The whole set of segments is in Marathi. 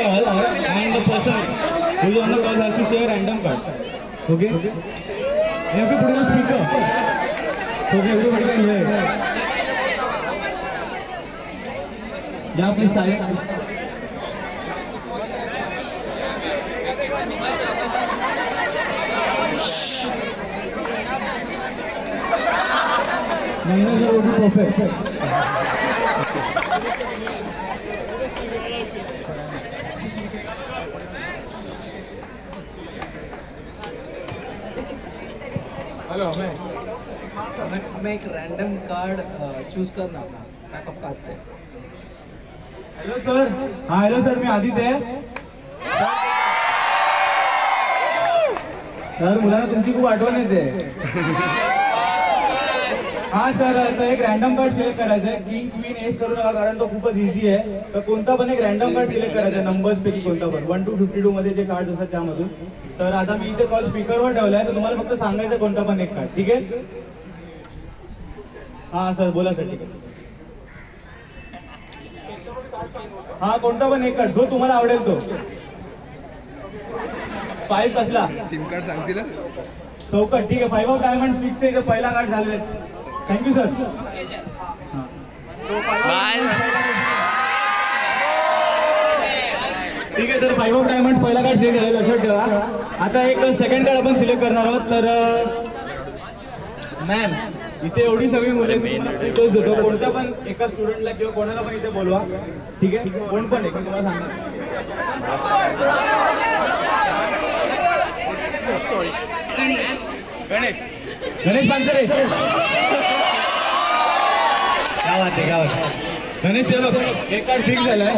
call and the person who is on the call has to say a random card. Okay? And if you put in a speaker, so everybody can hear it. Yeah, please silent. No, would be perfect. Hello मैं एक रैंडम कार्ड चूज करना था पैक of card say. Hello sir. हाँ हेलो सर, मी आदित्य आहे. सर मुलांना तुमची खूप आठवण येते. हाँ सर, आता एक रॅन्डम कार्ड सिलेक्ट करायचं आहे. किंग क्वीन एस करू नका कारण तो खूपच इझी आहे. तर कोणता पण एक रॅन्डम कार्ड सिलेक्ट करायचं आहे नंबर्स पैकी कोणता पण 1 to 52 मध्ये जे कार्ड असतात त्यामधून. तर आता मी इथे कॉल स्पीकरवर ठेवलाय, तर तुम्हाला फक्त सांगायचं कोणता पण एक कार्ड. ठीक आहे? हा सर बोला सर. ठीक आहे. हा कोणता पण एक कार्ड जो तुम्हाला आवडेल तो. 5 कसला सिम कार्ड सांगतील ना चौकट. ठीक आहे. 5 ऑफ डायमंड फिक्स आहे. पहिला कार्ड झालेला आहे. Thank you sir. ठीक आहे. तर 5 ऑफ डायमंड पहिला कार्ड सिलेक्ट झाला, लक्षात ठेवा. आता एक सेकंड कार्ड आपण सिलेक्ट करणार आहोत. तर मॅम इथे एवढी सगळी मुले मी तुम्हाला फ्री डोस देतो. कोणत्या पण एका स्टुडंटला किंवा कोणाला पण इथे बोलवा. ठीक आहे? कोण पण एक मी तुम्हाला सांगणार. गणेश पानसरे. काय बात आहे, काय बात. गणेश एक कार्ड फिक्स झालाय.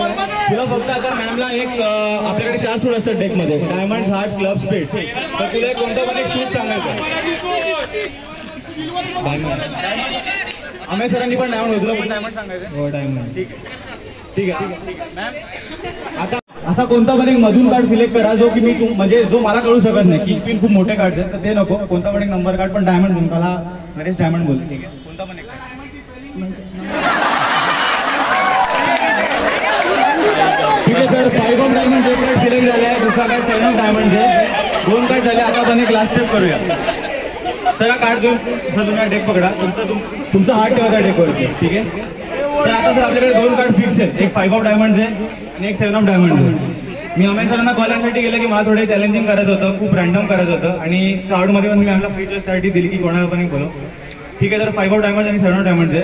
तुला फक्त आता मॅमला एक आपल्याकडे 4 सूट असतात डेकमध्ये, डायमंड, हार्ट, क्लब, स्पेड. तर तुला एक कोणतं पण एक सूट सांगायचं. अमेय सरांनी पण डायमंड होतं, पण डायमंड सांगायचं. हो डायमंड. ठीक आहे, ठीक आहे. मॅम आता असा कोणता पण एक मधून कार्ड सिलेक्ट करा जो की मी म्हणजे जो मला कळू शकत नाही. की पिन खूप मोठे कार्ड आहेत तर ते नको. कोणता पण एक नंबर कार्ड पण डायमंड म्हणून मला नरेश डायमंड बोल. ठीक आहे? कोणता पण एक ठीक आहे. तर 5 ऑफ डायमंड एक कार्ड सिलेक्ट झाले आहे. दुसरा कार्ड 7 ऑफ डायमंडचे 2 कार्ड झाले. आता आपण एक लास्ट स्टेप करूया. सर हा कार्ड देऊन सर तुम्ही डेक पकडा. तुमचा हार्ट ठेवा त्या डेकवर. ठीक आहे? तर आता सर आपल्याकडे 2 कार्ड फिक्स आहेत. एक 5 ऑफ डायमंडचे आणि एक 7 ऑफ डायमंडचे. मी अमेय सरांना कॉलसाठी गेलं की मला थोडे चॅलेंजिंग करायचं होतं, खूप रॅन्डम करायचं होतं. आणि क्राऊडमध्ये पण मी आम्हाला फ्री चॉईससाठी दिली की कोणाला पण एक बोलव. ठीक आहे? तर 5 ऑफ डायमंड आणि 7 ऑफ डायमंडचे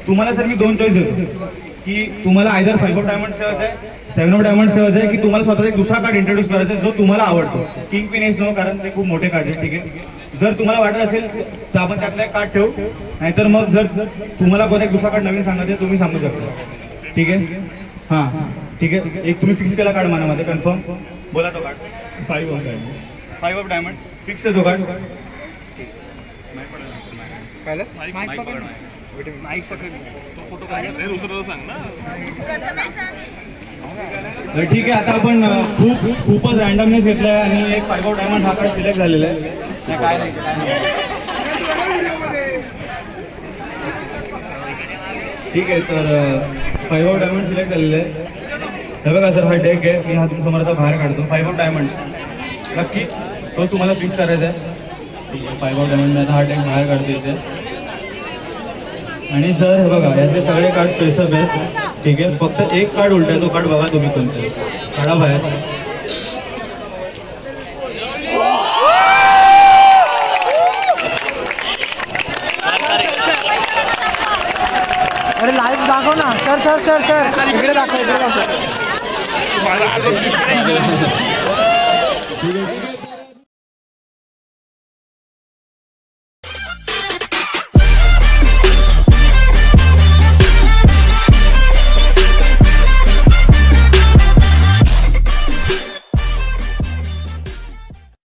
तुम्हाला सर मी 2 चॉईस देतो की तुम्हाला आयदर 5 ऑफ डायमंड ठेवायचं आहे, 7 ऑफ डायमंड ठेवायचं आहे, की तुम्हाला स्वतःचा एक दुसरा कार्ड इंट्रोड्यूस करायचा आहे जो तुम्हाला आवडतो. किंग क्वीन एस नो, कारण ते खूप मोठे कार्ड आहे. ठीक आहे? जर तुम्हाला वाटत असेल तर आपण त्यातला एक कार्ड ठेवू, नाहीतर मग जर तुम्हाला कोणता एक दुसरा कार्ड नवीन सांगायचं तुम्ही सांगू शकता. ठीक आहे? हां ठीक आहे. एक तुम्ही फिक्स केला कार्ड मनामध्ये कन्फर्म बोला तो card. 5 of diamond. 5 of diamond fix आहे तो कार्ड. काय ठीक आहे. आता आपण खूपच रॅन्डमनेस घेतलाय आणि एक 5 ऑफ डायमंड हा कार्ड सिलेक्ट झालेला आहे. काय नाही ठीक आहे. तर 5 ऑफ डायमंड सिलेक्ट झालेलं आहे. हे बघा सर, हा डेक आहे. मी हा तुमच्यासमोर आता बाहेर काढतो. 5 ऑफ डायमंड नक्की तो तुम्हाला फिक्स करायचा आहे. ठीक आहे? 5 ऑफ डायमंड आता हा डेक बाहेर काढतो इथे. आणि सर हे बघा यातले सगळे कार्ड स्पेसअप आहेत. ठीक आहे? फक्त एक कार्ड उलटा आहे, तो कार्ड बघा तुम्ही कोणतं काढा बाहेर. अरे लाईव्ह दाखव ना सर. सर सर सर इकडे दाखव, इकडे दाखव.